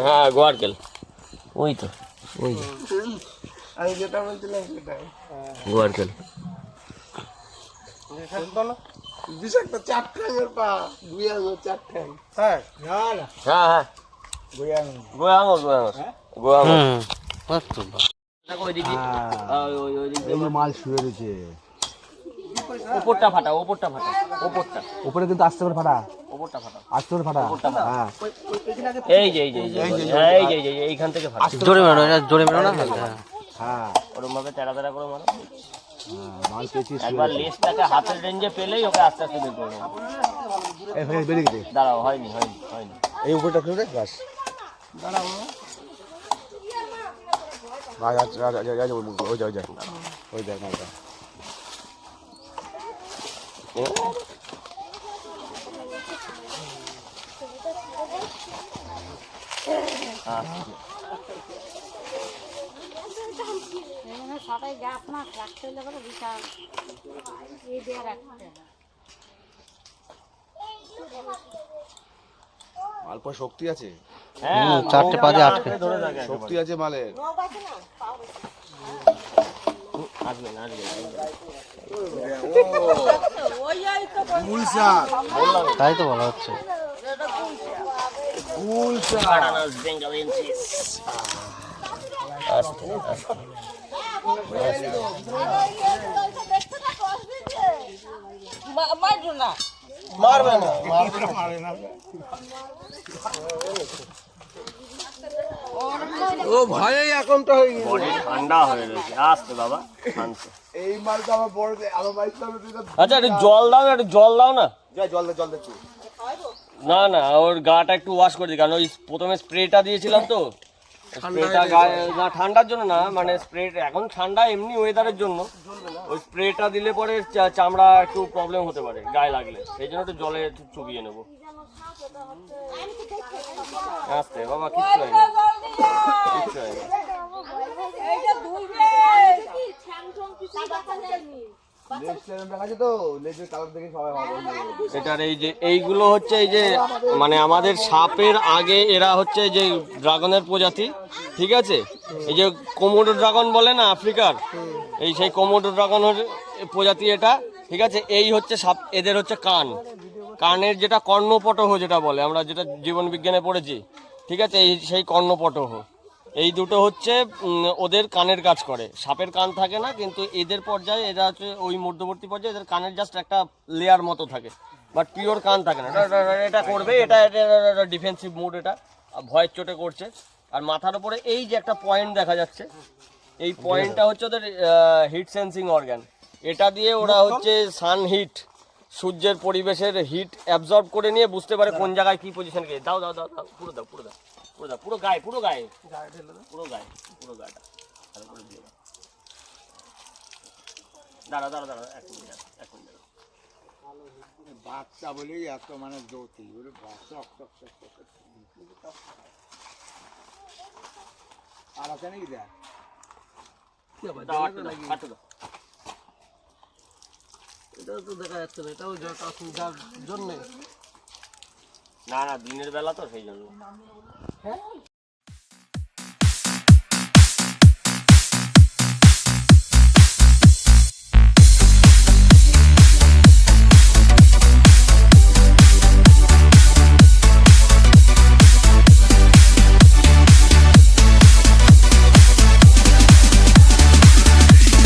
হ্যাঁ গোয়ারকেল ওই তো ওই আমি যেটা বলছিলাম সেটাই গোয়ারকেল বিষাক্ত 4 ঠ্যাঙের পা 2 আঙুল 4 ঠ্যাং হ্যাঁ হ্যাঁ গোয়া আঙুর মাল শুয়ে রয়েছে ওপরটা ফাটা উপরে কিন্তু আসতে পারে ফাটা ওপরটা ফাটা আসতে পারে ফাটা হ্যাঁ এই যে এইখান থেকে ফাটা জোরে মেরো না হ্যাঁ ওরকম ভাবে তেড়া করে মারো মাল পেয়েছি একবার লেজটাকে হাতের রেঞ্জে পেলেই ওকে আস্তে আস্তে বের করে নেবো এই হয়ে বেরিয়ে গেছে দাঁড়াও হয়নি এই উপরটা খুলে বাস দাঁড়াও ওই যায় মালটা সবাই গাছ মাছ রাখতে হলে বলে বিশাল এই দিয়ে রাখতে মাল পর শক্তি আছে হ্যাঁ 4টে পাজে আটকে শক্তি আছে মালের তাই তো বলা হচ্ছে মারবে না ও ভয়ে এখন তো হয়ে গেছে বডি ঠান্ডা হয়ে গেছে আস্তে বাবা শান্ত এই মালটা আমার বড় আমার বাইক আচ্ছা একটু জল দাও না জল দিচ্ছি না ওর গাটা একটু ওয়াশ করে দিই কারণ ওই প্রথমে স্প্রেটা দিয়েছিলাম তো স্প্রেটা গায়ে না ঠান্ডার জন্য না মানে স্প্রে এখন ঠান্ডা এমনি ওয়েদারের জন্য ওই স্প্রেটা দিলে পরে চামড়া একটু প্রবলেম হতে পারে গায়ে লাগলে সেই জন্য একটু জলে একটু চুবিয়ে নেবো আস্তে বাবা কিচ্ছু হয় না এটার এই যে এইগুলো হচ্ছে এই যে মানে আমাদের সাপের আগে এরা হচ্ছে যে ড্রাগনের প্রজাতি ঠিক আছে এই যে কোমোডো ড্রাগন বলে না আফ্রিকার এই সেই কোমোডো ড্রাগনের প্রজাতি এটা ঠিক আছে এই হচ্ছে সাপ এদের হচ্ছে কানের যেটা কর্ণপটহ যেটা বলে আমরা যেটা জীবন বিজ্ঞানে পড়েছি ঠিক আছে এই সেই কর্ণপটহ এই দুটো হচ্ছে ওদের কানের কাজ করে সাপের কান থাকে না কিন্তু এদের পর্যায়ে এরা হচ্ছে ওই মধ্যবর্তী পর্যায়ে এদের কানের জাস্ট একটা লেয়ার মতো থাকে বাট পিওর কান থাকে না এটা করবে এটা ডিফেন্সিভ মুড এটা ভয়ের চোটে করছে আর মাথার উপরে এই যে একটা পয়েন্ট দেখা যাচ্ছে এই পয়েন্টটা হচ্ছে ওদের হিট সেন্সিং অর্গান এটা দিয়ে ওরা হচ্ছে সান হিট সূর্যের পরিবেশের হিট অ্যাবজর্ব করে নিয়ে বুঝতে পারে কোন জায়গায় কি পজিশন গিয়ে দাও পুরো গায়ে ভালো করে দিয়ে দাঁড়া এক মিনিট বাচ্চা বলেই এত মানে জ্যোতি ওরে বাচ্চা আর আছে নাকি দেখ এটাও তো দেখা যাচ্ছে না এটাও যার জন্যে না দিনের বেলা তো সেই জন্য